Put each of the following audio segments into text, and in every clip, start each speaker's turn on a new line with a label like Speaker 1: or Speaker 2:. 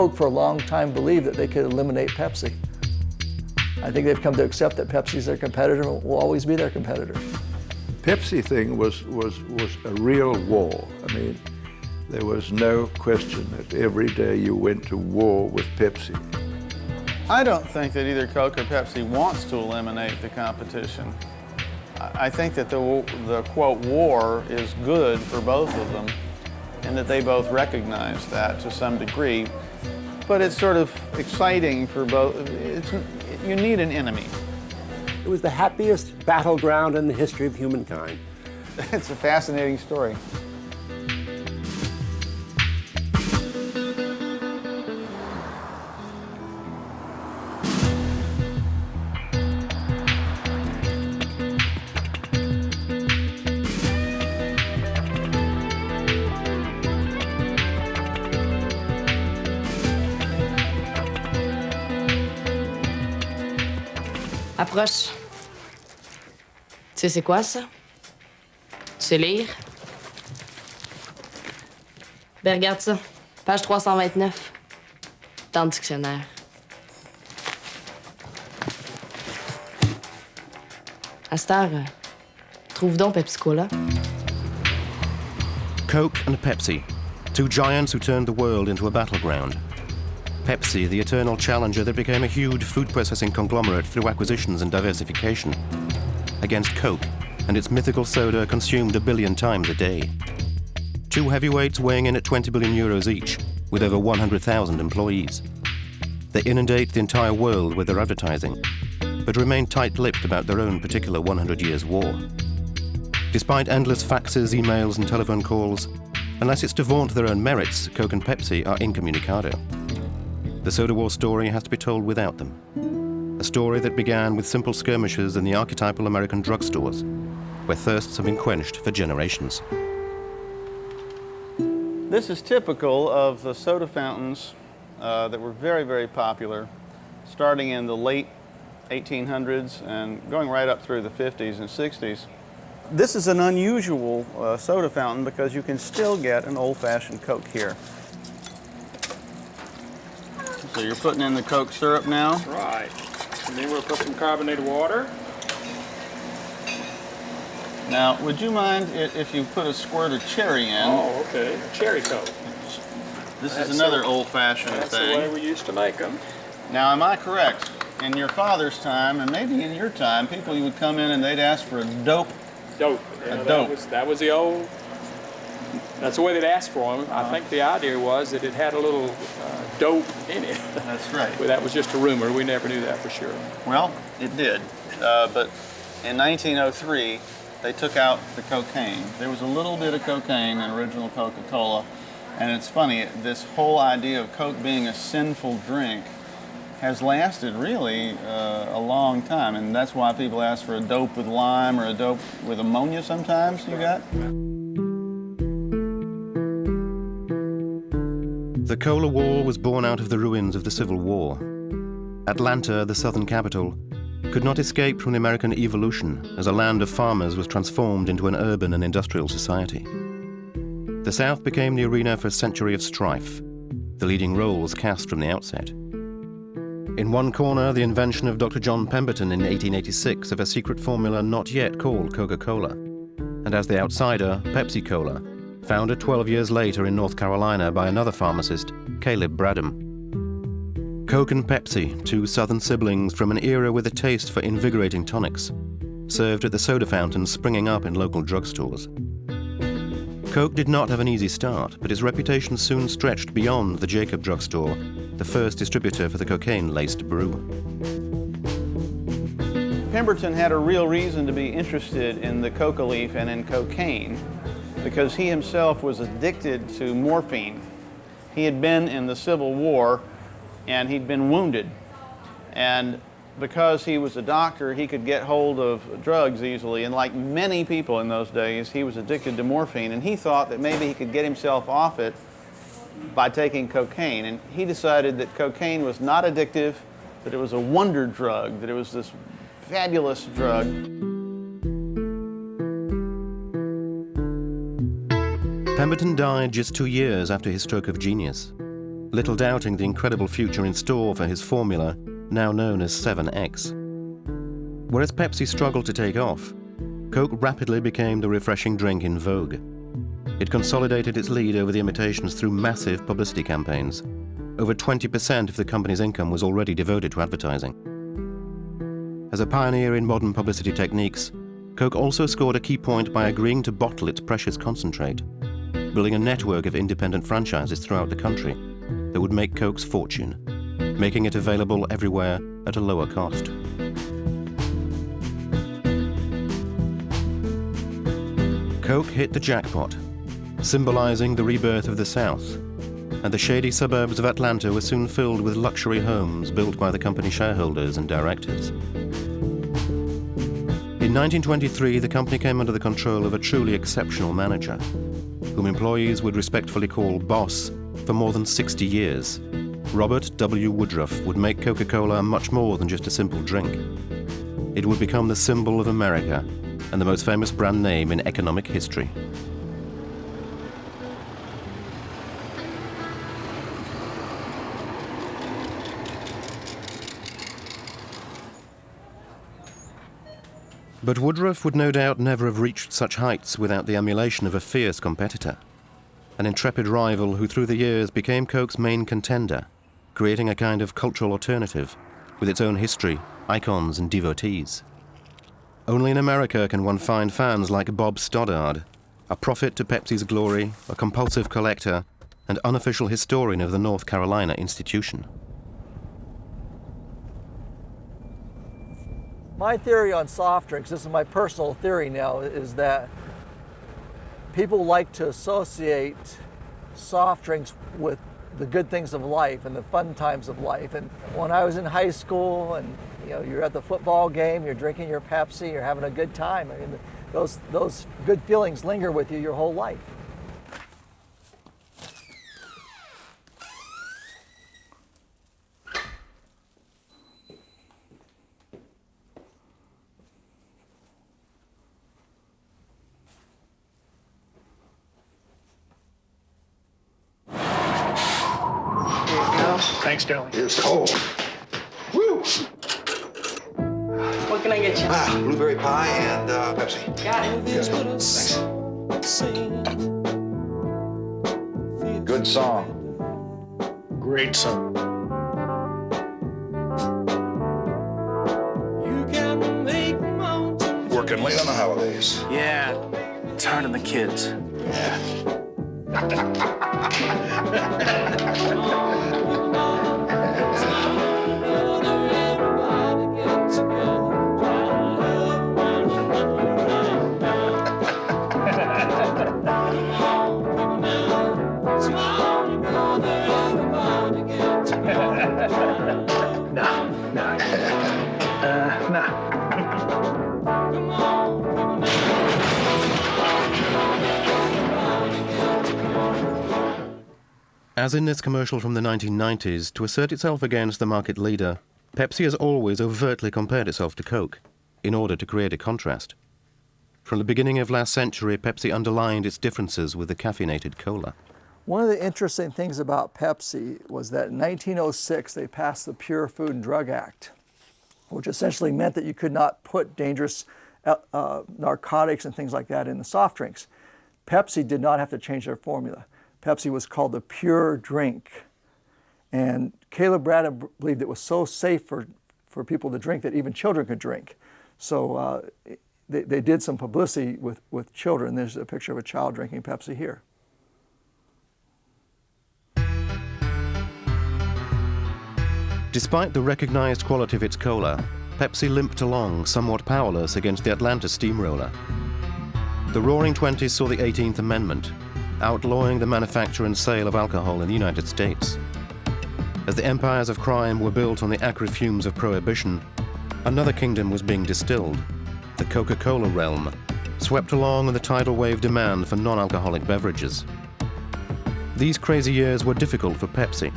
Speaker 1: Coke for a long time believed that they could eliminate Pepsi. I think they've come to accept that Pepsi's their competitor and will always be their competitor.
Speaker 2: Pepsi thing was a real war. I mean, there was no question that every day you went to war with Pepsi.
Speaker 3: I don't think that either Coke or Pepsi wants to eliminate the competition. I think that the quote war is good for both of them, and that they both recognize that to some degree. But it's sort of exciting for both. You need an enemy.
Speaker 4: It was the happiest battleground in the history of humankind.
Speaker 3: It's a fascinating story.
Speaker 5: Approche. Tu sais c'est quoi, ça? Tu sais lire? Ben, regarde ça. Page 329. Dans le dictionnaire. À cette heure, trouve donc Pepsi-Cola.
Speaker 6: Coke and Pepsi, two giants who turned the world into a battleground. Pepsi, the eternal challenger that became a huge food processing conglomerate through acquisitions and diversification, against Coke and its mythical soda consumed 1 billion times a day. Two heavyweights weighing in at 20 billion euros each, with over 100,000 employees. They inundate the entire world with their advertising, but remain tight-lipped about their own particular 100 years war. Despite endless faxes, emails and telephone calls, unless it's to vaunt their own merits, Coke and Pepsi are incommunicado. The soda war story has to be told without them. A story that began with simple skirmishes in the archetypal American drugstores, where thirsts have been quenched for generations.
Speaker 3: This is typical of the soda fountains that were very, very popular, starting in the late 1800s and going right up through the 50s and 60s. This is an unusual soda fountain because you can still get an old-fashioned Coke here. So you're putting in the Coke syrup now?
Speaker 7: Right. And then we'll put some carbonated water.
Speaker 3: Now, would you mind if you put a squirt of cherry in?
Speaker 7: Oh, okay. Cherry Coke.
Speaker 3: This is another old-fashioned thing.
Speaker 7: That's the way we used to make them.
Speaker 3: Now, am I correct? In your father's time, and maybe in your time, people would come in and they'd ask for a dope.
Speaker 7: Dope. Yeah,
Speaker 3: a dope.
Speaker 7: That was the old. That's the way they'd ask for them. I think the idea was that it had a little dope in it.
Speaker 3: That's right.
Speaker 7: But that was just a rumor. We never knew that for sure.
Speaker 3: Well, it did. But in 1903, they took out the cocaine. There was a little bit of cocaine in original Coca-Cola. And it's funny, this whole idea of Coke being a sinful drink has lasted really a long time. And that's why people ask for a dope with lime or a dope with ammonia sometimes, you got?
Speaker 6: The Cola War was born out of the ruins of the Civil War. Atlanta, the southern capital, could not escape from the American evolution as a land of farmers was transformed into an urban and industrial society. The South became the arena for a century of strife, the leading roles cast from the outset. In one corner, the invention of Dr. John Pemberton in 1886 of a secret formula not yet called Coca-Cola, and as the outsider, Pepsi-Cola, founded 12 years later in North Carolina by another pharmacist, Caleb Bradham. Coke and Pepsi, two southern siblings from an era with a taste for invigorating tonics, served at the soda fountains springing up in local drugstores. Coke did not have an easy start, but its reputation soon stretched beyond the Jacob drugstore, the first distributor for the cocaine-laced brew.
Speaker 3: Pemberton had a real reason to be interested in the coca leaf and in cocaine because he himself was addicted to morphine. He had been in the Civil War and he'd been wounded. And because he was a doctor, he could get hold of drugs easily. And like many people in those days, he was addicted to morphine. And he thought that maybe he could get himself off it by taking cocaine. And he decided that cocaine was not addictive, that it was a wonder drug, that it was this fabulous drug.
Speaker 6: Pemberton died just 2 years after his stroke of genius. little doubting the incredible future in store for his formula, now known as 7X. Whereas Pepsi struggled to take off, Coke rapidly became the refreshing drink in vogue. It consolidated its lead over the imitations through massive publicity campaigns. Over 20% of the company's income was already devoted to advertising. As a pioneer in modern publicity techniques, Coke also scored a key point by agreeing to bottle its precious concentrate, building a network of independent franchises throughout the country that would make Coke's fortune, making it available everywhere at a lower cost. Coke hit the jackpot, symbolizing the rebirth of the South, and the shady suburbs of Atlanta were soon filled with luxury homes built by the company shareholders and directors. In 1923, the company came under the control of a truly exceptional manager, whom employees would respectfully call boss for more than 60 years. Robert W. Woodruff would make Coca-Cola much more than just a simple drink. It would become the symbol of America and the most famous brand name in economic history. But Woodruff would no doubt never have reached such heights without the emulation of a fierce competitor, an intrepid rival who through the years became Coke's main contender, creating a kind of cultural alternative with its own history, icons and devotees. Only in America can one find fans like Bob Stoddard, a prophet to Pepsi's glory, a compulsive collector, and unofficial historian of the North Carolina institution.
Speaker 1: My theory on soft drinks, this is my personal theory now, is that people like to associate soft drinks with the good things of life and the fun times of life. And when I was in high school and you're at the football game, you're drinking your Pepsi, you're having a good time. I mean, those good feelings linger with you your whole life.
Speaker 7: Thanks, darling.
Speaker 8: It's cold. Woo!
Speaker 9: What can I get you?
Speaker 8: Blueberry pie and Pepsi.
Speaker 9: Got it.
Speaker 8: Yes, ma'am. Thanks. Good song.
Speaker 7: Great song.
Speaker 8: Working late on the holidays.
Speaker 10: Yeah, it's hard on the kids.
Speaker 8: Yeah.
Speaker 6: As in this commercial from the 1990s, to assert itself against the market leader, Pepsi has always overtly compared itself to Coke, in order to create a contrast. From the beginning of last century, Pepsi underlined its differences with the caffeinated cola.
Speaker 1: One of the interesting things about Pepsi was that in 1906 they passed the Pure Food and Drug Act, which essentially meant that you could not put dangerous narcotics and things like that in the soft drinks. Pepsi did not have to change their formula. Pepsi was called the pure drink. And Caleb Braddon believed it was so safe for people to drink that even children could drink. So they did some publicity with children. There's a picture of a child drinking Pepsi here.
Speaker 6: Despite the recognized quality of its cola, Pepsi limped along, somewhat powerless against the Atlanta steamroller. The Roaring Twenties saw the 18th Amendment, outlawing the manufacture and sale of alcohol in the United States. As the empires of crime were built on the acrid fumes of prohibition, another kingdom was being distilled, the Coca-Cola realm, swept along in the tidal wave demand for non-alcoholic beverages. These crazy years were difficult for Pepsi,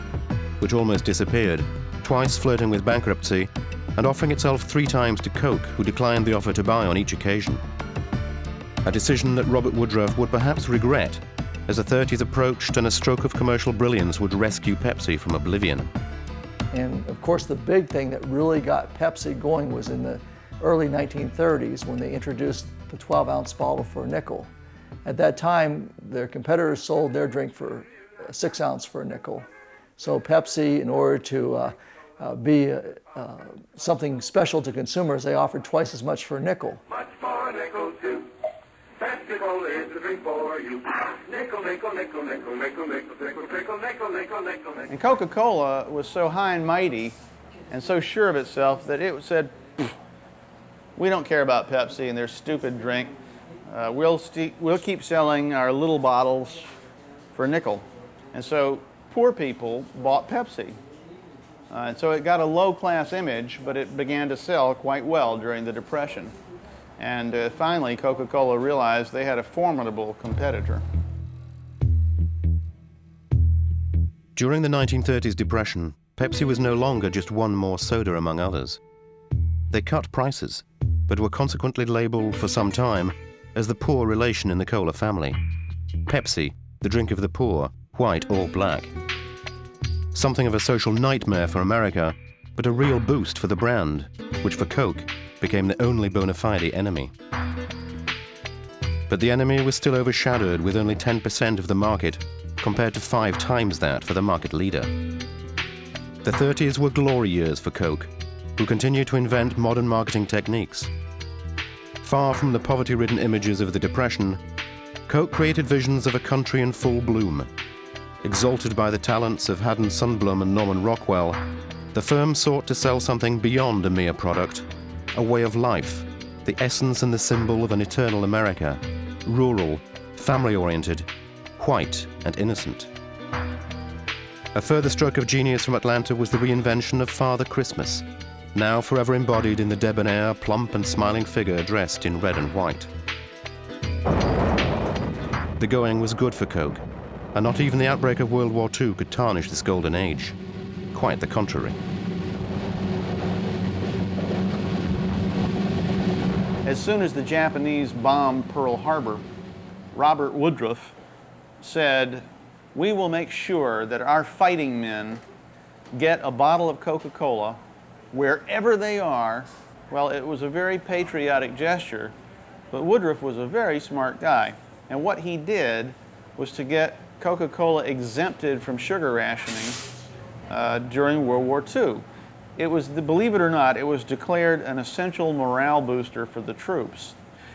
Speaker 6: which almost disappeared, twice flirting with bankruptcy and offering itself 3 times to Coke, who declined the offer to buy on each occasion. A decision that Robert Woodruff would perhaps regret as the 30s approached and a stroke of commercial brilliance would rescue Pepsi from oblivion.
Speaker 1: And of course, the big thing that really got Pepsi going was in the early 1930s when they introduced the 12-ounce bottle for a nickel. At that time, their competitors sold their drink for 6-ounce for a nickel. So Pepsi, in order to be something special to consumers, they offered twice as much for a nickel.
Speaker 9: Much for a nickel too. Pepsi-Cola is the drink for you. Nickel, nickel, nickel, nickel, nickel, nickel, nickel, nickel, nickel, nickel, nickel.
Speaker 3: And Coca-Cola was so high and mighty and so sure of itself that it said, we don't care about Pepsi and their stupid drink. We'll keep selling our little bottles for a nickel. And so poor people bought Pepsi. And so it got a low-class image, but it began to sell quite well during the Depression. And finally, Coca-Cola realized they had a formidable competitor.
Speaker 6: During the 1930s Depression, Pepsi was no longer just one more soda among others. They cut prices, but were consequently labeled for some time as the poor relation in the cola family. Pepsi, the drink of the poor, white or black. Something of a social nightmare for America, but a real boost for the brand, which for Coke became the only bona fide enemy. But the enemy was still overshadowed with only 10% of the market, compared to 5 times that for the market leader. The 30s were glory years for Coke, who continued to invent modern marketing techniques. Far from the poverty-ridden images of the Depression, Coke created visions of a country in full bloom. Exalted by the talents of Haddon Sundblom and Norman Rockwell, the firm sought to sell something beyond a mere product, a way of life, the essence and the symbol of an eternal America, rural, family-oriented, white and innocent. A further stroke of genius from Atlanta was the reinvention of Father Christmas, now forever embodied in the debonair, plump and smiling figure dressed in red and white. The going was good for Coke, and not even the outbreak of World War II could tarnish this golden age. Quite the contrary.
Speaker 3: As soon as the Japanese bombed Pearl Harbor, Robert Woodruff said, we will make sure that our fighting men get a bottle of Coca-Cola wherever they are. Well, it was a very patriotic gesture, but Woodruff was a very smart guy. And what he did was to get Coca-Cola exempted from sugar rationing during World War II. It was, believe it or not, it was declared an essential morale booster for the troops.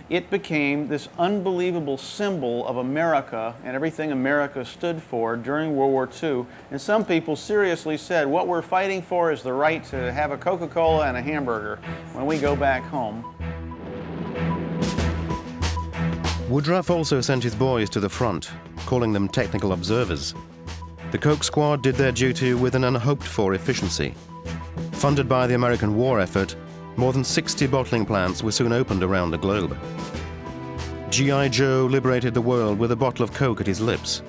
Speaker 3: It became this unbelievable symbol of America and everything America stood for during World War II. And some people seriously said, what we're fighting for is the right to have a Coca-Cola and a hamburger when we go back home.
Speaker 6: Woodruff also sent his boys to the front, calling them technical observers. The Coke squad did their duty with an unhoped-for efficiency. Funded by the American war effort, more than 60 bottling plants were soon opened around the globe. G.I. Joe liberated the world with a bottle of Coke at his lips,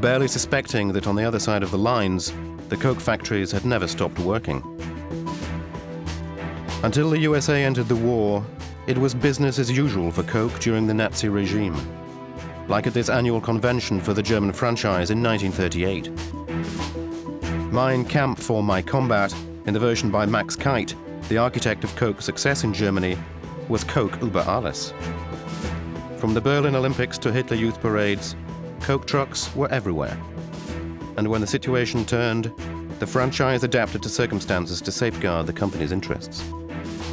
Speaker 6: barely suspecting that on the other side of the lines, the Coke factories had never stopped working. Until the USA entered the war, it was business as usual for Coke during the Nazi regime, like at this annual convention for the German franchise in 1938. Mein Kampf for My Combat, in the version by Max Kite, the architect of Coke's success in Germany, was Coke über alles. From the Berlin Olympics to Hitler Youth parades, Coke trucks were everywhere. And when the situation turned, the franchise adapted to circumstances to safeguard the company's interests.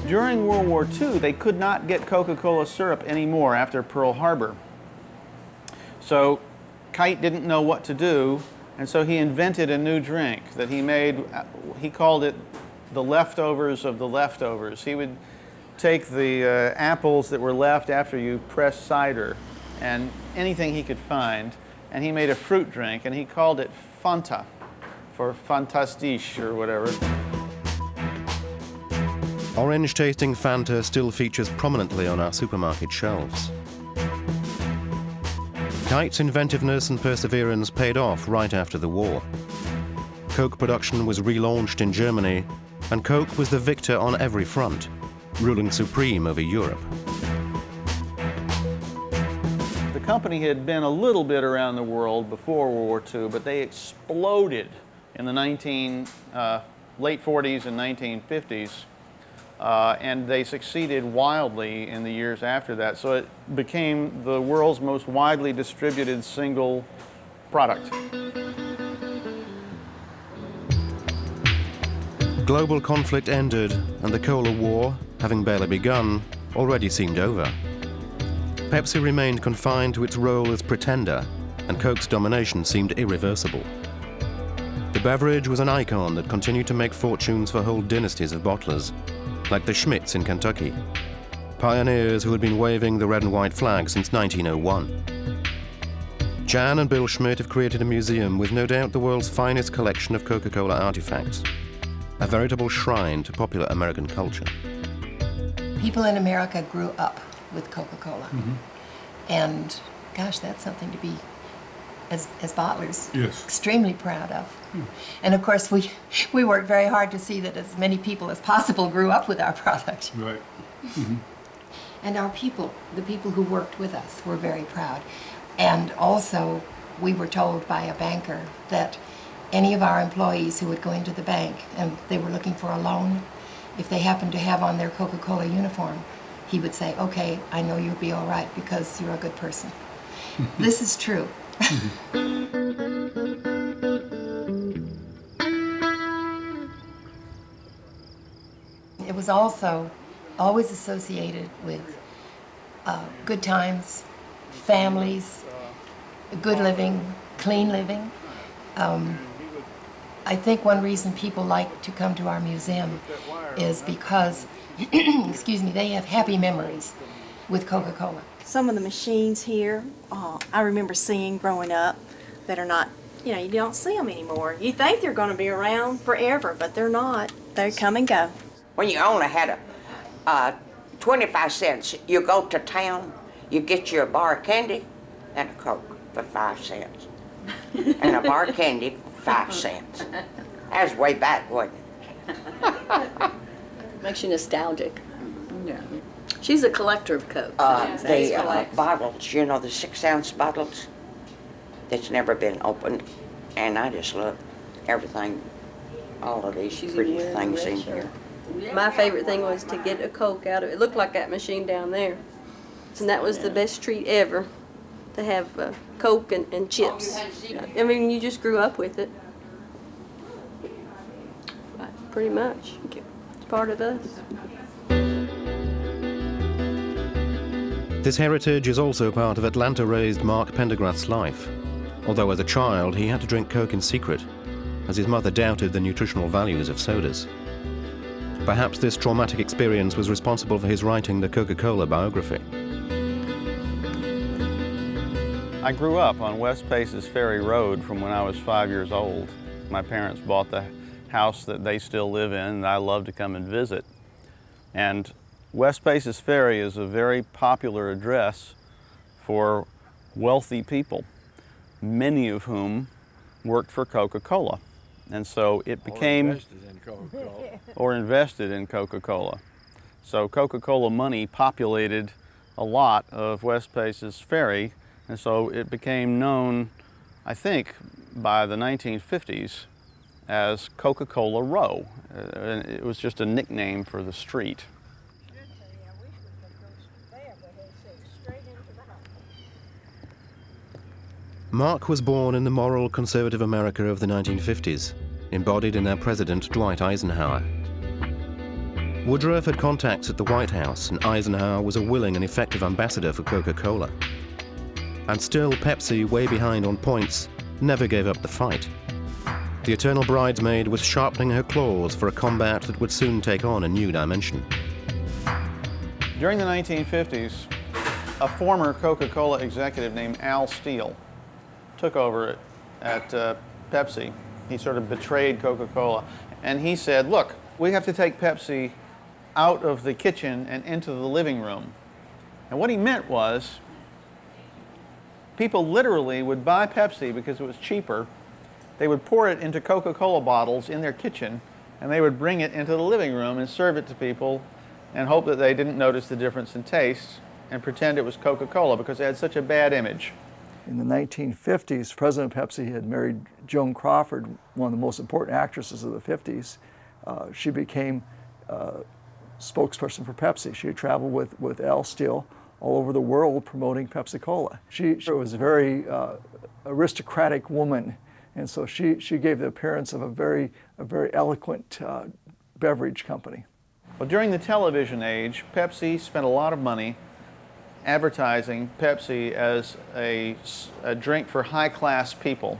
Speaker 3: During World War II, they could not get Coca-Cola syrup anymore after Pearl Harbor. So Kite didn't know what to do, and so he invented a new drink that he made. He called it the leftovers of the leftovers. He would take the apples that were left after you pressed cider and anything he could find, and he made a fruit drink, and he called it Fanta, for Fantastisch or whatever.
Speaker 6: Orange-tasting Fanta still features prominently on our supermarket shelves. Kite's inventiveness and perseverance paid off right after the war. Coke production was relaunched in Germany, and Coke was the victor on every front, ruling supreme over Europe.
Speaker 3: The company had been a little bit around the world before World War II, but they exploded in the late 40s and 1950s, and they succeeded wildly in the years after that. So it became the world's most widely distributed single product.
Speaker 6: Global conflict ended, and the Cola War, having barely begun, already seemed over. Pepsi remained confined to its role as pretender, and Coke's domination seemed irreversible. The beverage was an icon that continued to make fortunes for whole dynasties of bottlers, like the Schmidts in Kentucky, pioneers who had been waving the red and white flag since 1901. Jan and Bill Schmidt have created a museum with no doubt the world's finest collection of Coca-Cola artifacts, a veritable shrine to popular American culture.
Speaker 11: People in America grew up with Coca-Cola. And gosh, that's something to be, as bottlers, extremely proud of. And of course, we worked very hard to see that as many people as possible grew up with our product.
Speaker 12: Right.
Speaker 11: And our people, the people who worked with us, were very proud. And also, we were told by a banker that any of our employees who would go into the bank and they were looking for a loan, if they happened to have on their Coca-Cola uniform, he would say, okay, I know you'll be all right because you're a good person. This is true. It was also always associated with good times, families, good living, clean living. I think one reason people like to come to our museum is because, excuse me, they have happy memories with Coca-Cola.
Speaker 13: Some of the machines here, I remember seeing growing up that are not, you don't see them anymore. You think they're going to be around forever, but they're not. They come and go.
Speaker 14: When you only had 25 cents, you go to town, you get you a bar of candy and a Coke for 5 cents. And a bar of candy for 5 cents. That was way back, wasn't it?
Speaker 15: Makes you nostalgic. Yeah. She's a collector of Coke.
Speaker 14: The bottles, the 6-ounce bottles that's never been opened. And I just love everything, all of these pretty things in here.
Speaker 15: My favorite thing was to get a Coke out of it. It looked like that machine down there. And that was the best treat ever, to have Coke and chips. I mean, you just grew up with it. Pretty much. It's part of us.
Speaker 6: This heritage is also part of Atlanta-raised Mark Pendergrass's life, although as a child he had to drink Coke in secret, as his mother doubted the nutritional values of sodas. Perhaps this traumatic experience was responsible for his writing the Coca-Cola biography.
Speaker 3: I grew up on West Paces Ferry Road from when I was 5 years old. My parents bought the house that they still live in, and I love to come and visit. And West Paces Ferry is a very popular address for wealthy people, many of whom worked for Coca-Cola. And so it became... Or invested in Coca-Cola. So Coca-Cola money populated a lot of West Paces Ferry, and so it became known, I think, by the 1950s as Coca-Cola Row. It was just a nickname for the street.
Speaker 6: Mark was born in the moral conservative America of the 1950s, embodied in our president Dwight Eisenhower. Woodruff had contacts at the White House, and Eisenhower was a willing and effective ambassador for Coca-Cola. And still, Pepsi, way behind on points, never gave up the fight. The eternal bridesmaid was sharpening her claws for a combat that would soon take on a new dimension.
Speaker 3: During the 1950s, a former Coca-Cola executive named Al Steele took over at Pepsi. He sort of betrayed Coca-Cola. And he said, look, we have to take Pepsi out of the kitchen and into the living room. And what he meant was, people literally would buy Pepsi because it was cheaper. They would pour it into Coca-Cola bottles in their kitchen, and they would bring it into the living room and serve it to people and hope that they didn't notice the difference in taste. and pretend it was Coca-Cola because it had such a bad image.
Speaker 1: In the 1950s, President Pepsi had married Joan Crawford, one of the most important actresses of the 50s. She became spokesperson for Pepsi. She had traveled with Al Steele all over the world promoting Pepsi-Cola. She was a very aristocratic woman, and so she gave the appearance of a very eloquent beverage company.
Speaker 3: Well, during the television age, Pepsi spent a lot of money advertising Pepsi as a drink for high-class people.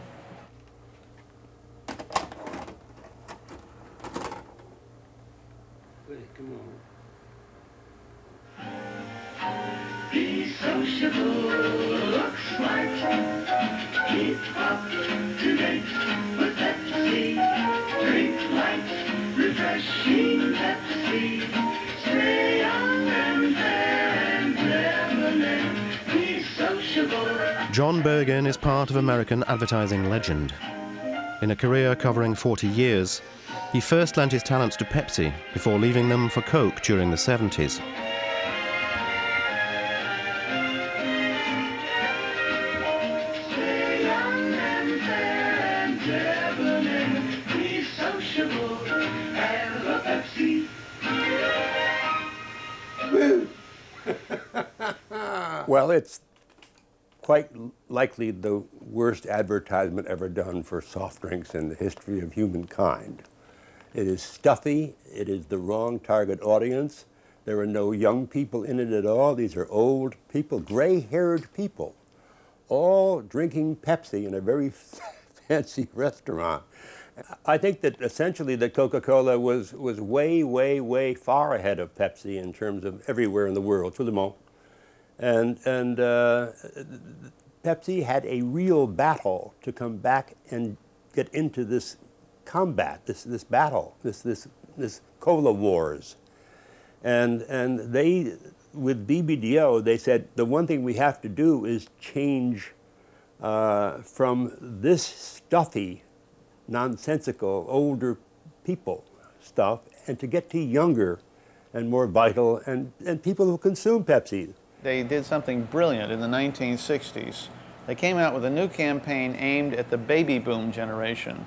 Speaker 9: Be sociable, look smart, keep up to date with Pepsi, drink light, refreshing Pepsi, stay young and fair and clever, be sociable.
Speaker 6: John Bergen is part of American advertising legend. In a career covering 40 years, he first lent his talents to Pepsi before leaving them for Coke during the 70s.
Speaker 4: Well, it's quite likely the worst advertisement ever done for soft drinks in the history of humankind. It is stuffy, it is the wrong target audience, there are no young people in it at all, these are old people, gray-haired people, all drinking Pepsi in a very fancy restaurant. I think that essentially that Coca-Cola was way far ahead of Pepsi in terms of everywhere in the world, for the moment. And Pepsi had a real battle to come back and get into this combat, this battle, this cola wars. And they, with BBDO, they said the one thing we have to do is change from this stuffy, nonsensical, older people stuff and to get to younger and more vital and people who consume Pepsi.
Speaker 3: They did something brilliant in the 1960s. They came out with a new campaign aimed at the baby boom generation,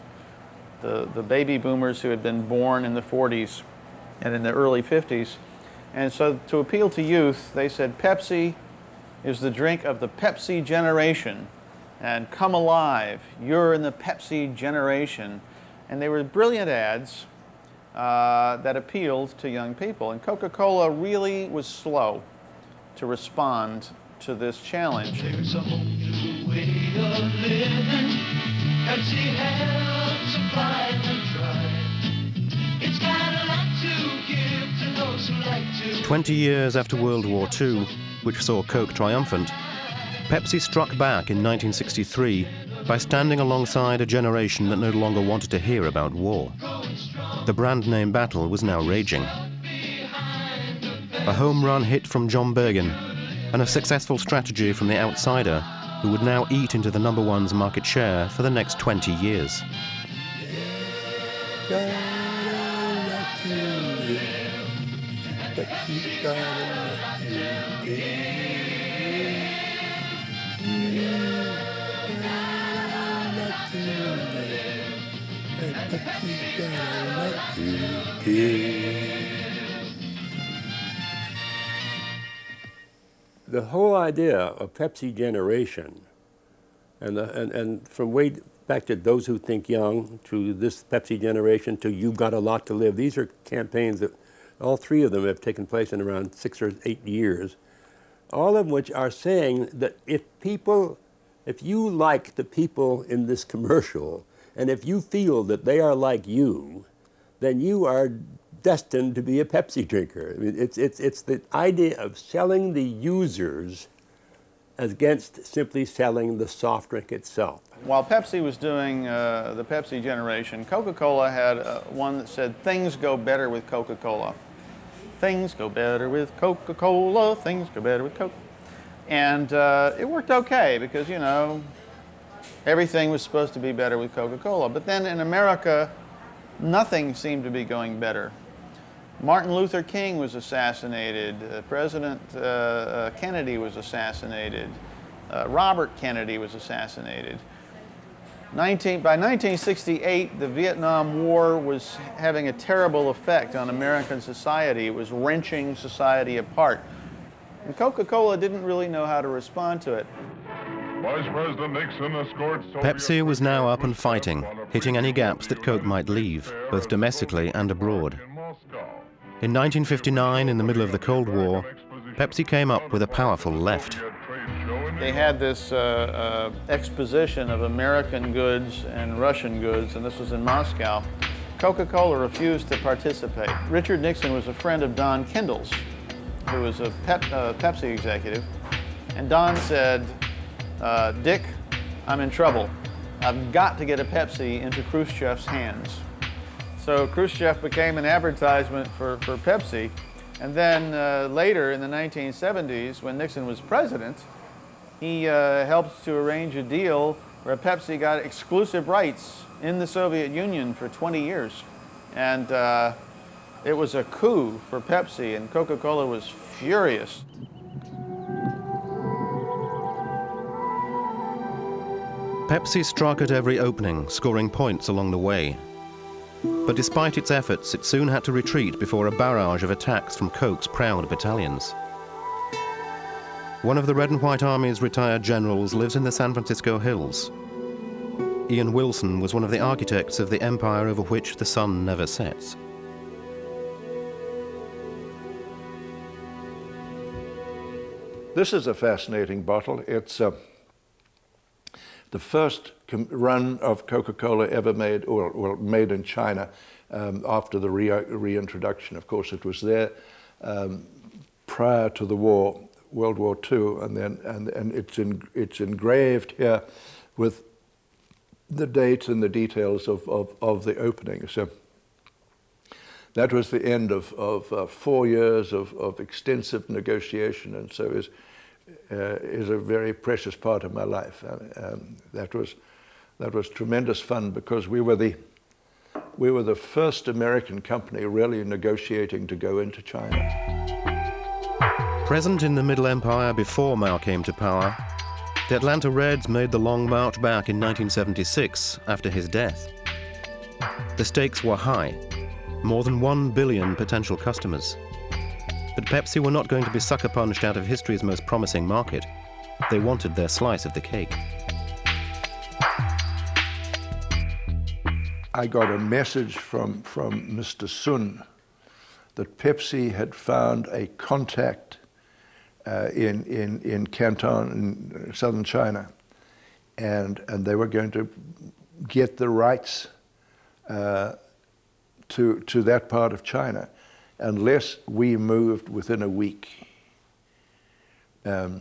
Speaker 3: the baby boomers who had been born in the 40s and in the early 50s. And so to appeal to youth, they said Pepsi is the drink of the Pepsi generation, and come alive, you're in the Pepsi generation. And they were brilliant ads that appealed to young people. And Coca-Cola really was slow to respond to this challenge.
Speaker 9: There's a whole new way of living. Pepsi helps supply and drive. It's got a lot to give to those who like to.
Speaker 6: 20 years after World War II, which saw Coke triumphant, Pepsi struck back in 1963 by standing alongside a generation that no longer wanted to hear about war. The brand name battle was now raging. A home run hit from John Bergen and a successful strategy from the outsider who would now eat into the number one's market share for the next 20 years.
Speaker 4: The whole idea of Pepsi generation, and from way back to Those Who Think Young, to this Pepsi generation, to You've Got a Lot to Live, these are campaigns that all three of them have taken place in around 6 or 8 years, all of which are saying that if you like the people in this commercial, and if you feel that they are like you, then you are destined to be a Pepsi drinker. I mean, it's the idea of selling the users against simply selling the soft drink itself.
Speaker 3: While Pepsi was doing the Pepsi generation, Coca-Cola had one that said, things go better with Coca-Cola. Things go better with Coca-Cola, things go better with Coke. And it worked okay because, you know, everything was supposed to be better with Coca-Cola. But then in America, nothing seemed to be going better. Martin Luther King was assassinated. President Kennedy was assassinated. Robert Kennedy was assassinated. By 1968, the Vietnam War was having a terrible effect on American society. It was wrenching society apart. And Coca-Cola didn't really know how to respond to it.
Speaker 12: Vice President Nixon escorts
Speaker 6: Pepsi was now up and fighting, hitting any gaps that Coke might leave, both domestically and abroad. In 1959, in the middle of the Cold War, Pepsi came up with a powerful left.
Speaker 3: They had this exposition of American goods and Russian goods, and this was in Moscow. Coca-Cola refused to participate. Richard Nixon was a friend of Don Kendall's, who was a Pepsi executive, and Don said, Dick, I'm in trouble. I've got to get a Pepsi into Khrushchev's hands. So Khrushchev became an advertisement for Pepsi, and then later in the 1970s, when Nixon was president, he helped to arrange a deal where Pepsi got exclusive rights in the Soviet Union for 20 years. And it was a coup for Pepsi, and Coca-Cola was furious.
Speaker 6: Pepsi struck at every opening, scoring points along the way. But despite its efforts, it soon had to retreat before a barrage of attacks from Coke's proud battalions. One of the Red and White Army's retired generals lives in the San Francisco hills. Ian Wilson was one of the architects of the empire over which the sun never sets.
Speaker 2: This is a fascinating bottle. It's the first run of Coca-Cola ever made, or made in China after the reintroduction. Of course, it was there prior to the war, World War II, and it's engraved here with the dates and the details of the opening. So that was the end of 4 years of extensive negotiation, and so is a very precious part of my life. That was tremendous fun, because we were the first American company really negotiating to go into China.
Speaker 6: Present in the Middle Empire before Mao came to power, the Atlanta Reds made the long march back in 1976 after his death. The stakes were high, more than 1 billion potential customers. But Pepsi were not going to be sucker-punched out of history's most promising market. They wanted their slice of the cake.
Speaker 2: I got a message from Mr. Sun that Pepsi had found a contact in Canton, in southern China, and they were going to get the rights to that part of China unless we moved within a week. I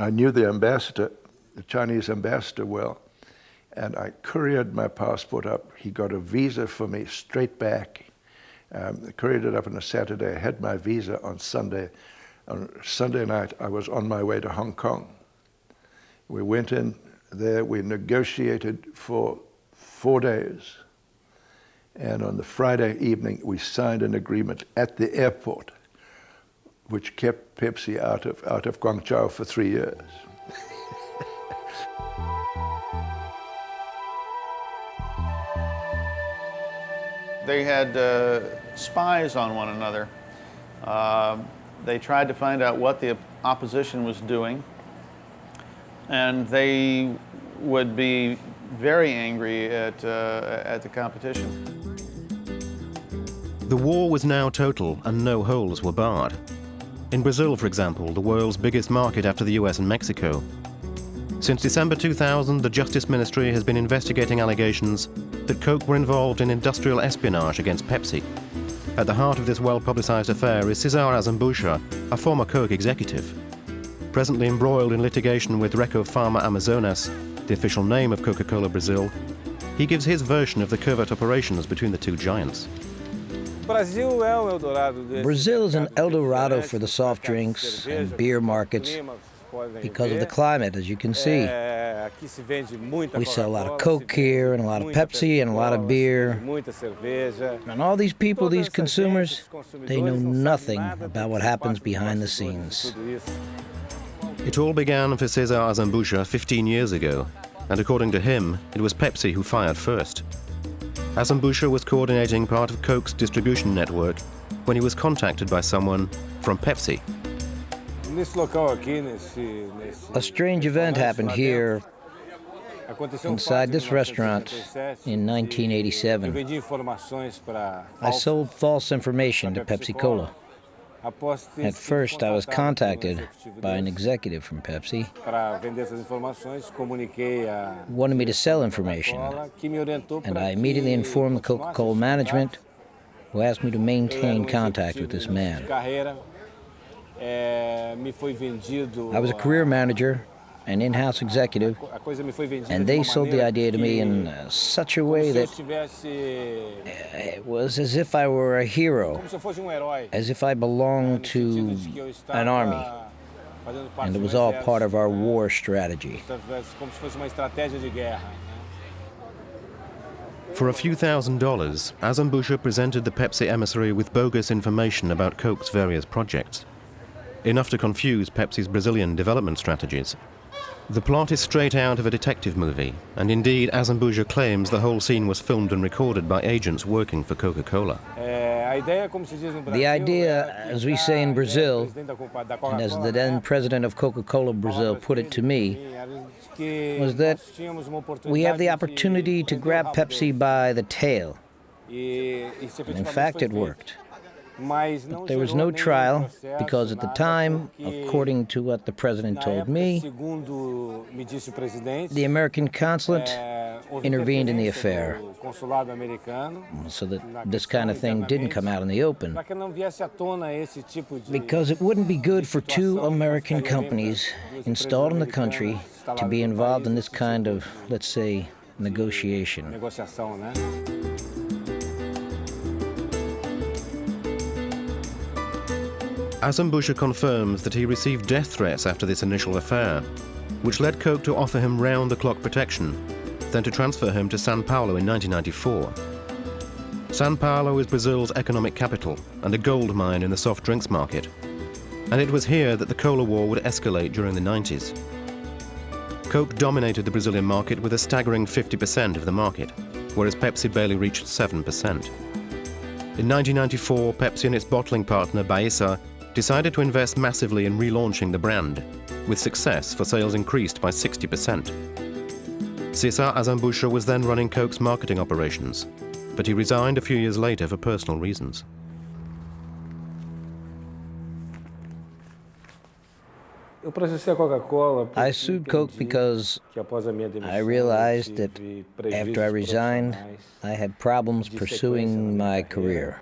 Speaker 2: knew the ambassador, the Chinese ambassador, well, and I couriered my passport up. He got a visa for me straight back. I couriered it up on a Saturday. I had my visa on Sunday. On Sunday night, I was on my way to Hong Kong. We went in there, we negotiated for 4 days. And on the Friday evening, we signed an agreement at the airport, which kept Pepsi out of Guangzhou for 3 years.
Speaker 3: They had spies on one another. They tried to find out what the opposition was doing, and they would be very angry at the competition.
Speaker 6: The war was now total, and no holes were barred. In Brazil, for example, the world's biggest market after the US and Mexico, since December 2000, the Justice Ministry has been investigating allegations that Coke were involved in industrial espionage against Pepsi. At the heart of this well-publicized affair is Cesar Azambuja, a former Coke executive. Presently embroiled in litigation with Reco Pharma Amazonas, the official name of Coca-Cola Brazil, he gives his version of the covert operations between the two giants.
Speaker 16: Brazil is an El Dorado for the soft drinks and beer markets, because of the climate, as you can see. We sell a lot of Coke here, and a lot of Pepsi, and a lot of beer. And all these people, these consumers, they know nothing about what happens behind the scenes.
Speaker 6: It all began for Cesar Azambuja 15 years ago, and according to him, it was Pepsi who fired first. Azambuja was coordinating part of Coke's distribution network when he was contacted by someone from Pepsi.
Speaker 16: A strange event happened here inside this restaurant in 1987. I sold false information to Pepsi Cola. At first, I was contacted by an executive from Pepsi, wanted me to sell information, and I immediately informed the Coca-Cola management, who asked me to maintain contact with this man. I was a career manager, an in-house executive, and they sold the idea to me in such a way that it was as if I were a hero, as if I belonged to an army, and it was all part of our war strategy.
Speaker 6: For a few $1,000s, Azambuja presented the Pepsi emissary with bogus information about Coke's various projects, enough to confuse Pepsi's Brazilian development strategies. The plot is straight out of a detective movie, and indeed Azambuja claims the whole scene was filmed and recorded by agents working for Coca-Cola.
Speaker 16: The idea, as we say in Brazil, and as the then president of Coca-Cola Brazil put it to me, was that we have the opportunity to grab Pepsi by the tail. And in fact, it worked. But there was no trial because at the time, according to what the president told me, the American consulate intervened in the affair so that this kind of thing didn't come out in the open. Because it wouldn't be good for two American companies installed in the country to be involved in this kind of, let's say, negotiation.
Speaker 6: Azambuja confirms that he received death threats after this initial affair, which led Coke to offer him round-the-clock protection, then to transfer him to São Paulo in 1994. São Paulo is Brazil's economic capital and a gold mine in the soft drinks market, and it was here that the cola war would escalate during the 90s. Coke dominated the Brazilian market with a staggering 50% of the market, whereas Pepsi barely reached 7%. In 1994, Pepsi and its bottling partner, Baesa, decided to invest massively in relaunching the brand, with success for sales increased by 60%. Cesar Azambuja was then running Coke's marketing operations, but he resigned a few years later for personal reasons.
Speaker 16: I sued Coke because I realized that after I resigned, I had problems pursuing my career.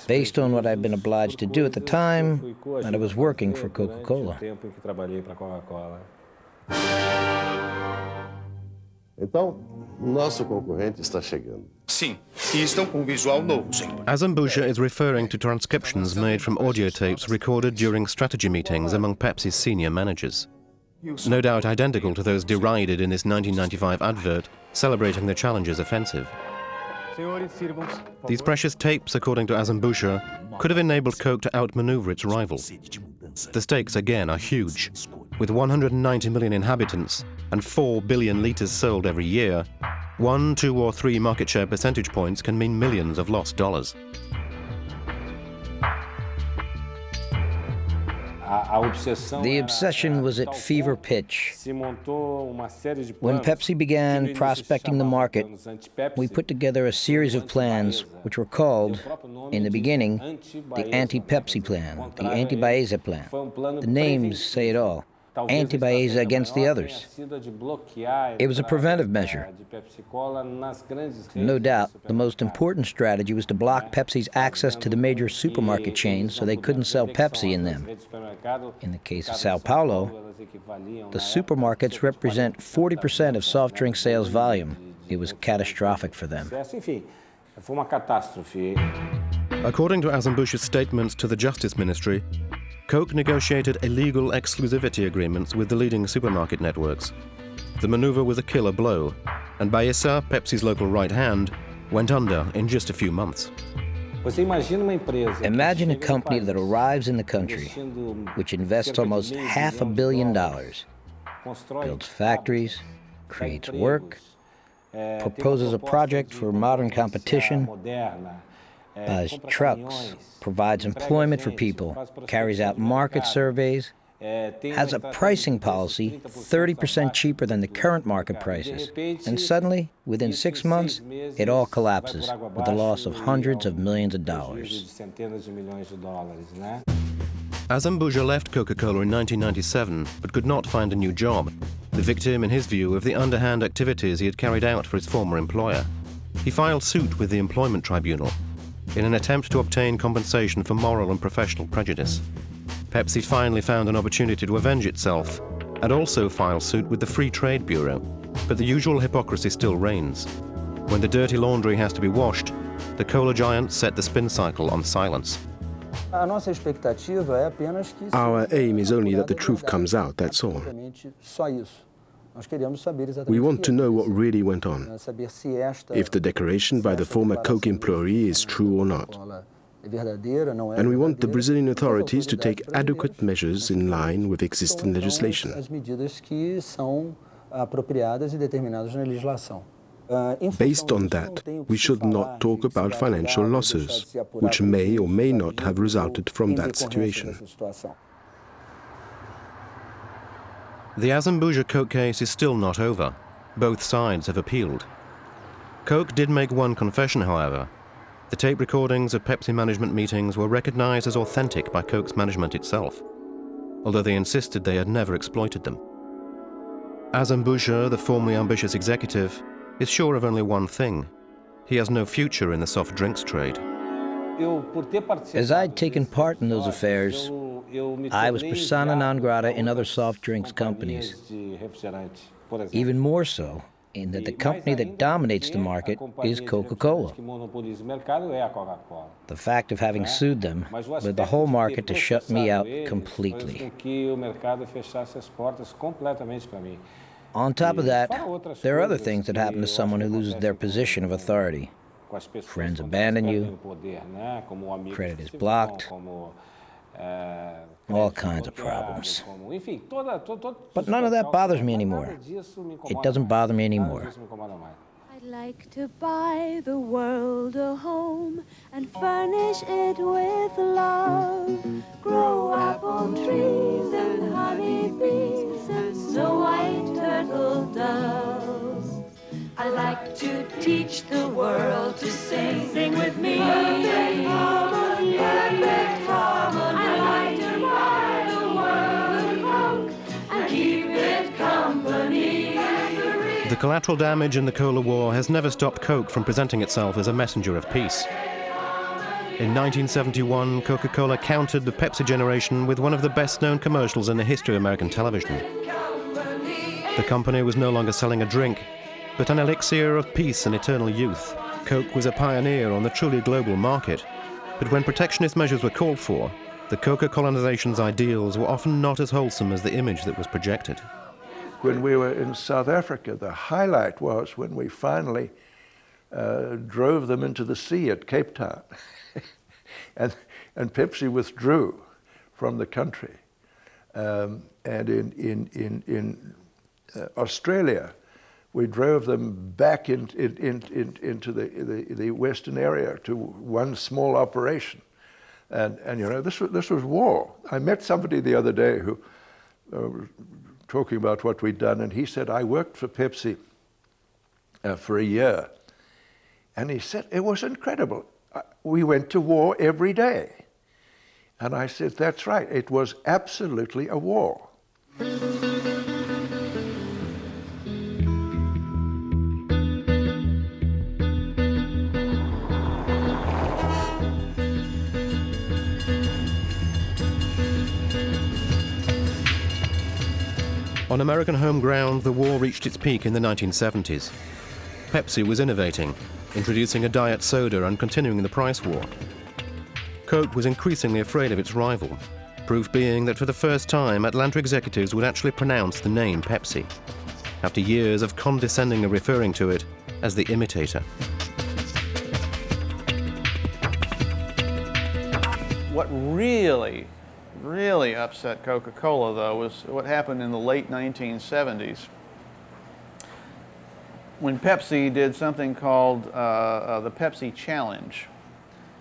Speaker 16: Based on what I'd been obliged to do at the time, and I was working for Coca-Cola.
Speaker 17: Então, nosso concorrente está chegando. Sim, e estão com visual novo, senhor.
Speaker 6: Azambuja is referring to transcriptions made from audio tapes recorded during strategy meetings among Pepsi's senior managers. No doubt identical to those derided in this 1995 advert celebrating the Challenger's offensive. These precious tapes, according to Azambuja, could have enabled Coke to outmaneuver its rival. The stakes, again, are huge. With 190 million inhabitants and 4 billion litres sold every year, 1, 2 or 3 market share percentage points can mean millions of lost dollars.
Speaker 16: The obsession was at fever pitch. When Pepsi began prospecting the market, we put together a series of plans which were called, in the beginning, the anti-Pepsi plan, the anti-Baeza plan. The names say it all. Anti-Baeza against the others. It was a preventive measure. No doubt, the most important strategy was to block Pepsi's access to the major supermarket chains so they couldn't sell Pepsi in them. In the case of São Paulo, the supermarkets represent 40% of soft drink sales volume. It was catastrophic for them.
Speaker 6: According to Azambuja's statements to the Justice Ministry, Coke negotiated illegal exclusivity agreements with the leading supermarket networks. The maneuver was a killer blow, and Baeza, Pepsi's local right hand, went under in just a few months.
Speaker 16: Imagine a company that arrives in the country, which invests almost $500 million, builds factories, creates work, proposes a project for modern competition, buys trucks, provides employment for people, carries out market surveys, has a pricing policy 30% cheaper than the current market prices, and suddenly, within 6 months, it all collapses with the loss of hundreds of millions of dollars.
Speaker 6: Azambuja left Coca-Cola in 1997, but could not find a new job, the victim, in his view, of the underhand activities he had carried out for his former employer. He filed suit with the Employment Tribunal in an attempt to obtain compensation for moral and professional prejudice. Pepsi finally found an opportunity to avenge itself and also filed suit with the Free Trade Bureau, but the usual hypocrisy still reigns. When the dirty laundry has to be washed, the cola giant set the spin cycle on silence.
Speaker 18: Our aim is only that the truth comes out, that's all. We want to know what really went on, if the declaration by the former Coke employee is true or not. And we want the Brazilian authorities to take adequate measures in line with existing legislation. Based on that, we should not talk about financial losses, which may or may not have resulted from that situation.
Speaker 6: The Azambuja Coke case is still not over. Both sides have appealed. Coke did make one confession, however. The tape recordings of Pepsi management meetings were recognized as authentic by Coke's management itself, although they insisted they had never exploited them. Azambuja, the formerly ambitious executive, is sure of only one thing. He has no future in the soft drinks trade.
Speaker 16: As I'd taken part in those affairs, I was persona non grata in other soft drinks companies. Even more so, in that the company that dominates the market is Coca-Cola. The fact of having sued them led the whole market to shut me out completely. On top of that, there are other things that happen to someone who loses their position of authority. Friends abandon you, credit is blocked, all kinds of problems. But none of that bothers me anymore. It doesn't bother me anymore.
Speaker 9: I'd like to buy the world a home and furnish it with love. Grow apple trees and honey bees and snow white turtle doves. I like to teach the world to sing. Sing with me. Perfect harmony. Perfect harmony. I like to buy the world a Coke and keep it company.
Speaker 6: The collateral damage in the Cola War has never stopped Coke from presenting itself as a messenger of peace. In 1971, Coca-Cola countered the Pepsi generation with one of the best-known commercials in the history of American television. The company was no longer selling a drink, but an elixir of peace and eternal youth. Coke was a pioneer on the truly global market, but when protectionist measures were called for, the Coca colonization's ideals were often not as wholesome as the image that was projected.
Speaker 2: When we were in South Africa, the highlight was when we finally drove them into the sea at Cape Town. and Pepsi withdrew from the country. And in Australia, we drove them back into the western area to one small operation. And you know, this was war. I met somebody the other day who talking about what we'd done, and he said, I worked for Pepsi for a year. And he said, it was incredible. We went to war every day. And I said, that's right, it was absolutely a war.
Speaker 6: On American home ground, the war reached its peak in the 1970s. Pepsi was innovating, introducing a diet soda and continuing the price war. Coke was increasingly afraid of its rival, Proof being that for the first time, Atlanta executives would actually pronounce the name Pepsi, after years of condescendingly referring to it as the imitator.
Speaker 3: What really, really upset Coca-Cola, though, was what happened in the late 1970s. When Pepsi did something called the Pepsi Challenge.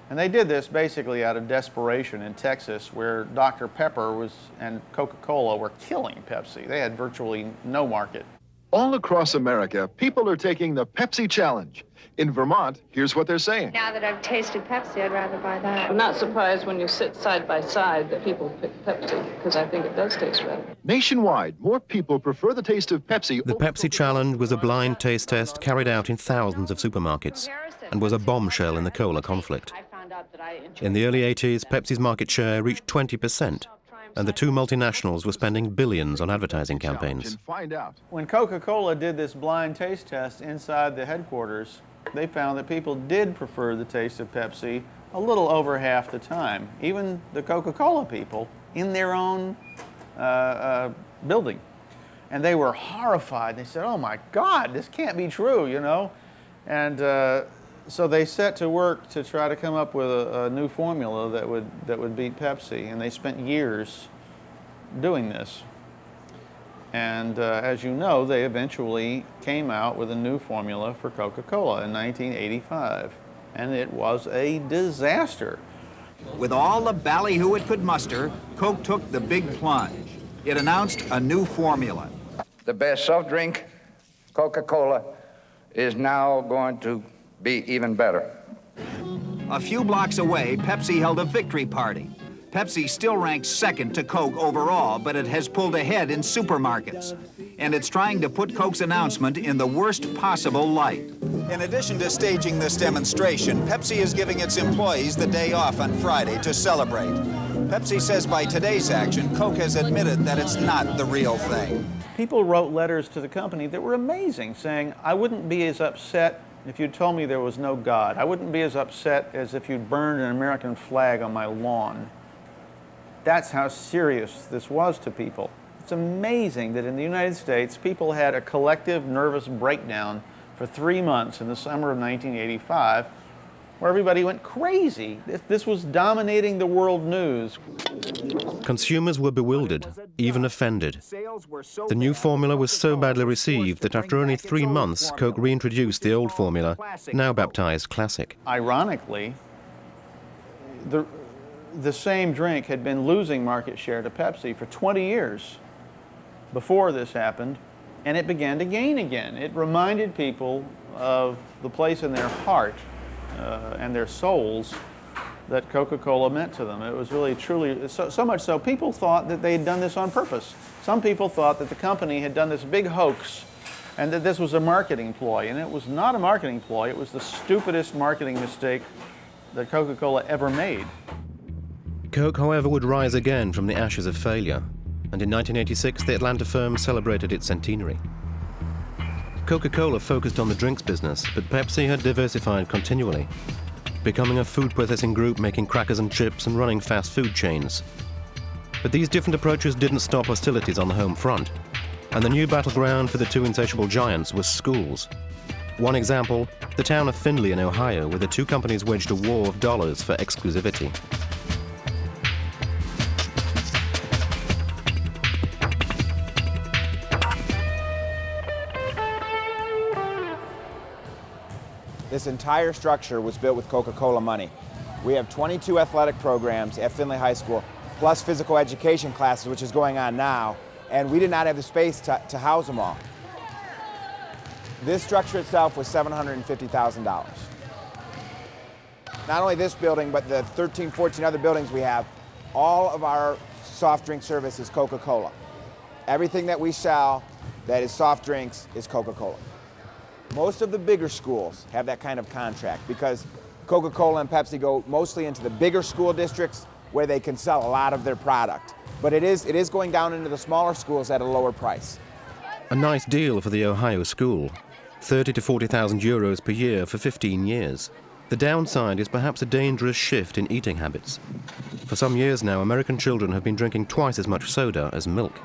Speaker 3: And they did this basically out of desperation in Texas, where Dr. Pepper and Coca-Cola were killing Pepsi. They had virtually no market.
Speaker 19: All across America, people are taking the Pepsi Challenge. In Vermont, here's what they're saying.
Speaker 20: Now that I've tasted Pepsi, I'd rather buy that.
Speaker 21: I'm not surprised when you sit side by side that people pick Pepsi, because I think it does taste better.
Speaker 19: Nationwide, more people prefer the taste of Pepsi.
Speaker 6: The Pepsi Challenge was a blind taste test carried out in thousands of supermarkets and was a bombshell in the cola conflict. In the early 80s, Pepsi's market share reached 20%, and the two multinationals were spending billions on advertising campaigns.
Speaker 3: When Coca-Cola did this blind taste test inside the headquarters, they found that people did prefer the taste of Pepsi a little over half the time, even the Coca-Cola people in their own building. And they were horrified. They said, "Oh my God, this can't be true," you know? And so they set to work to try to come up with a new formula that would beat Pepsi, and they spent years doing this. And as you know, they eventually came out with a new formula for Coca-Cola in 1985, and it was a disaster.
Speaker 22: With all the ballyhoo it could muster, Coke took the big plunge. It announced a new formula.
Speaker 23: The best soft drink, Coca-Cola, is now going to be even better.
Speaker 22: A few blocks away, Pepsi held a victory party. Pepsi still ranks second to Coke overall, but it has pulled ahead in supermarkets. And it's trying to put Coke's announcement in the worst possible light. In addition to staging this demonstration, Pepsi is giving its employees the day off on Friday to celebrate. Pepsi says by today's action, Coke has admitted that it's not the real thing.
Speaker 3: People wrote letters to the company that were amazing, saying, "I wouldn't be as upset if you told me there was no God. I wouldn't be as upset as if you'd burned an American flag on my lawn." That's how serious this was to people. It's amazing that in the United States, people had a collective nervous breakdown for 3 months in the summer of 1985, where everybody went crazy. This was dominating the world news.
Speaker 6: Consumers were bewildered, even offended. The new formula was so badly received that after only 3 months, Coke reintroduced the old formula, now baptized Classic.
Speaker 3: Ironically, the same drink had been losing market share to Pepsi for 20 years before this happened, and it began to gain again. It reminded people of the place in their heart and their souls that Coca-Cola meant to them. It was really, truly, so much so people thought that they had done this on purpose. Some people thought that the company had done this big hoax and that this was a marketing ploy, and it was not a marketing ploy. It was the stupidest marketing mistake that Coca-Cola ever made.
Speaker 6: Coke, however, would rise again from the ashes of failure, and in 1986 the Atlanta firm celebrated its centenary. Coca-Cola focused on the drinks business, but Pepsi had diversified continually, becoming a food processing group making crackers and chips and running fast food chains. But these different approaches didn't stop hostilities on the home front, and the new battleground for the two insatiable giants was schools. One example, the town of Findlay in Ohio, where the two companies waged a war of dollars for exclusivity.
Speaker 24: This entire structure was built with Coca-Cola money. We have 22 athletic programs at Findlay High School, plus physical education classes, which is going on now, and we did not have the space to house them all. This structure itself was $750,000. Not only this building, but the 13, 14 other buildings we have, all of our soft drink service is Coca-Cola. Everything that we sell that is soft drinks is Coca-Cola. Most of the bigger schools have that kind of contract because Coca-Cola and Pepsi go mostly into the bigger school districts where they can sell a lot of their product. But it is going down into the smaller schools at a lower price.
Speaker 6: A nice deal for the Ohio school, 30 to 40,000 euros per year for 15 years. The downside is perhaps a dangerous shift in eating habits. For some years now, American children have been drinking twice as much soda as milk.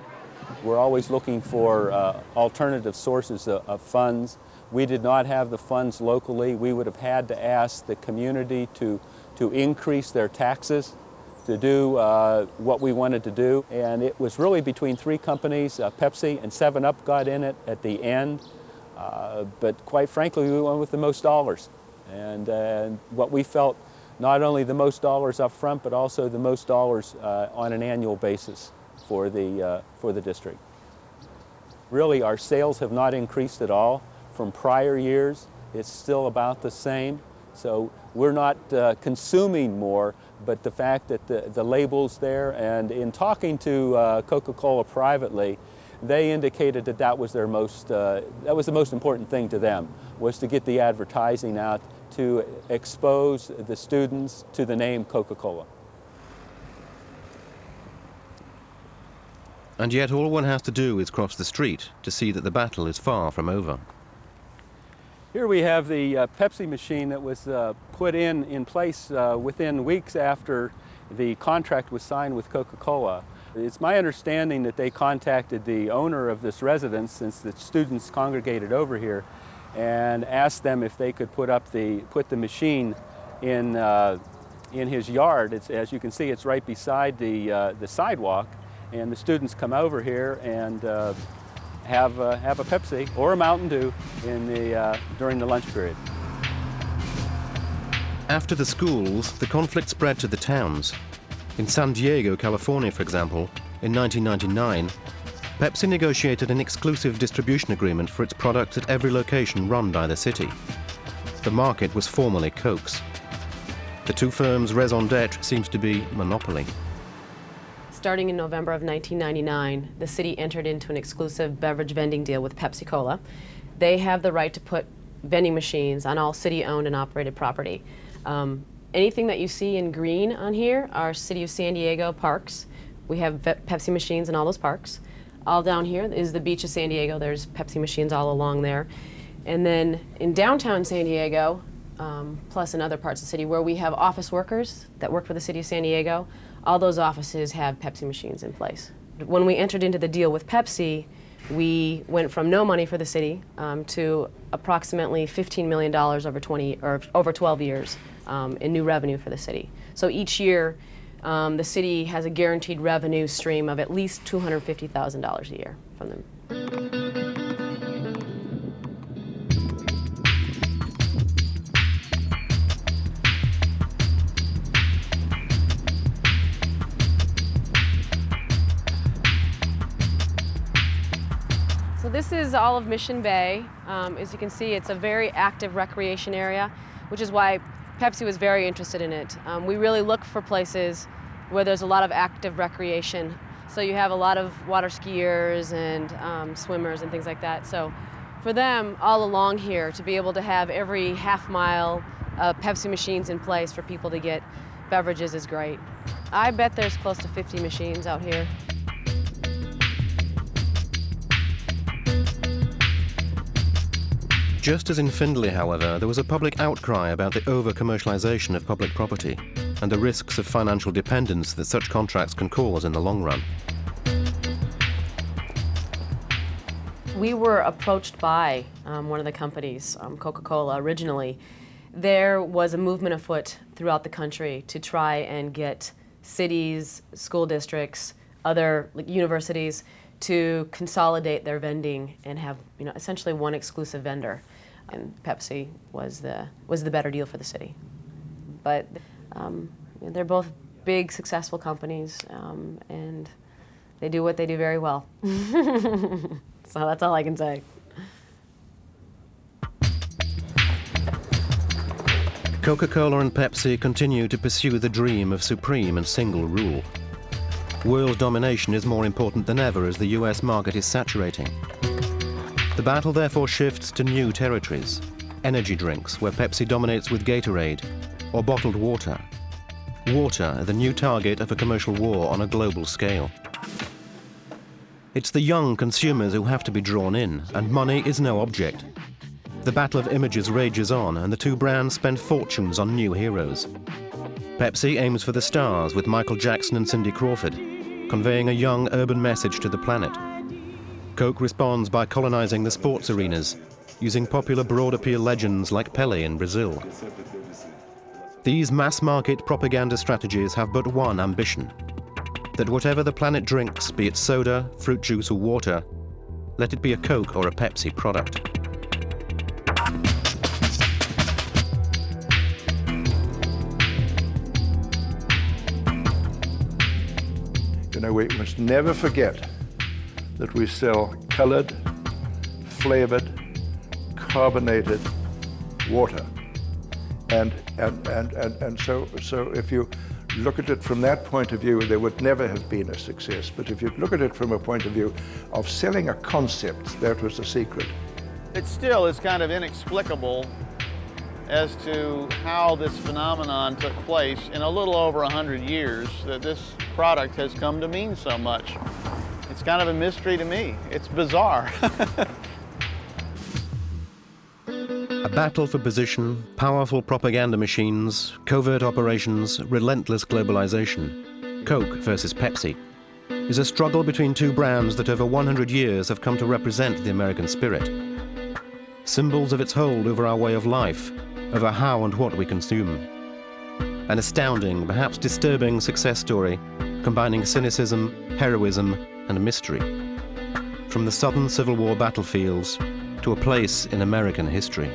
Speaker 4: We're always looking for alternative sources of funds. We did not have the funds locally. We would have had to ask the community to increase their taxes to do what we wanted to do. And it was really between three companies, Pepsi and 7-Up got in it at the end. But quite frankly, we went with the most dollars. And what we felt, not only the most dollars up front, but also the most dollars on an annual basis for the district. Really, our sales have not increased at all from prior years. It's still about the same. So we're not consuming more, but the fact that the label's there, and in talking to Coca-Cola privately, they indicated that that was the most important thing to them, was to get the advertising out to expose the students to the name Coca-Cola.
Speaker 6: And yet all one has to do is cross the street to see that the battle is far from over.
Speaker 4: Here we have the Pepsi machine that was put in place within weeks after the contract was signed with Coca-Cola. It's my understanding that they contacted the owner of this residence, since the students congregated over here, and asked them if they could put the machine in his yard. As you can see, it's right beside the sidewalk, and the students come over here and have a Pepsi or a Mountain Dew during the lunch period.
Speaker 6: After the schools, the conflict spread to the towns. In San Diego, California, for example, in 1999, Pepsi negotiated an exclusive distribution agreement for its products at every location run by the city. The market was formerly Coke's. The two firms' raison d'etre seems to be monopoly.
Speaker 5: Starting in November of 1999, the city entered into an exclusive beverage vending deal with Pepsi Cola. They have the right to put vending machines on all city-owned and operated property. Anything that you see in green on here are City of San Diego parks. We have Pepsi machines in all those parks. All down here is the beach of San Diego. There's Pepsi machines all along there. And then in downtown San Diego, plus in other parts of the city where we have office workers that work for the City of San Diego, all those offices have Pepsi machines in place. When we entered into the deal with Pepsi, we went from no money for the city to approximately $15 million over 12 years in new revenue for the city. So each year, the city has a guaranteed revenue stream of at least $250,000 a year from them. So this is all of Mission Bay. As you can see, it's a very active recreation area, which is why Pepsi was very interested in it. We really look for places where there's a lot of active recreation. So you have a lot of water skiers and swimmers and things like that. So for them, all along here, to be able to have every half mile Pepsi machines in place for people to get beverages is great. I bet there's close to 50 machines out here.
Speaker 6: Just as in Findlay, however, there was a public outcry about the over-commercialization of public property and the risks of financial dependence that such contracts can cause in the long run.
Speaker 5: We were approached by one of the companies, Coca-Cola originally. There was a movement afoot throughout the country to try and get cities, school districts, other universities to consolidate their vending and have, essentially one exclusive vendor. And Pepsi was the better deal for the city. But they're both big, successful companies, and they do what they do very well. So that's all I can say.
Speaker 6: Coca-Cola and Pepsi continue to pursue the dream of supreme and single rule. World domination is more important than ever as the US market is saturating. The battle therefore shifts to new territories. Energy drinks, where Pepsi dominates with Gatorade, or bottled water. Water, the new target of a commercial war on a global scale. It's the young consumers who have to be drawn in, and money is no object. The battle of images rages on, and the two brands spend fortunes on new heroes. Pepsi aims for the stars with Michael Jackson and Cindy Crawford, conveying a young urban message to the planet. Coke responds by colonizing the sports arenas, using popular broad appeal legends like Pelé in Brazil. These mass-market propaganda strategies have but one ambition: that whatever the planet drinks, be it soda, fruit juice or water, let it be a Coke or a Pepsi product.
Speaker 2: You know, we must never forget that we sell colored, flavored, carbonated water. And so if you look at it from that point of view, there would never have been a success. But if you look at it from a point of view of selling a concept, that was the secret.
Speaker 3: It still is kind of inexplicable as to how this phenomenon took place in a little over 100 years, that this product has come to mean so much. It's kind of a mystery to me. It's bizarre.
Speaker 6: A battle for position, powerful propaganda machines, covert operations, relentless globalization. Coke versus Pepsi is a struggle between two brands that over 100 years have come to represent the American spirit. Symbols of its hold over our way of life, over how and what we consume. An astounding, perhaps disturbing success story, combining cynicism, heroism, and mystery. From the Southern Civil War battlefields to a place in American history.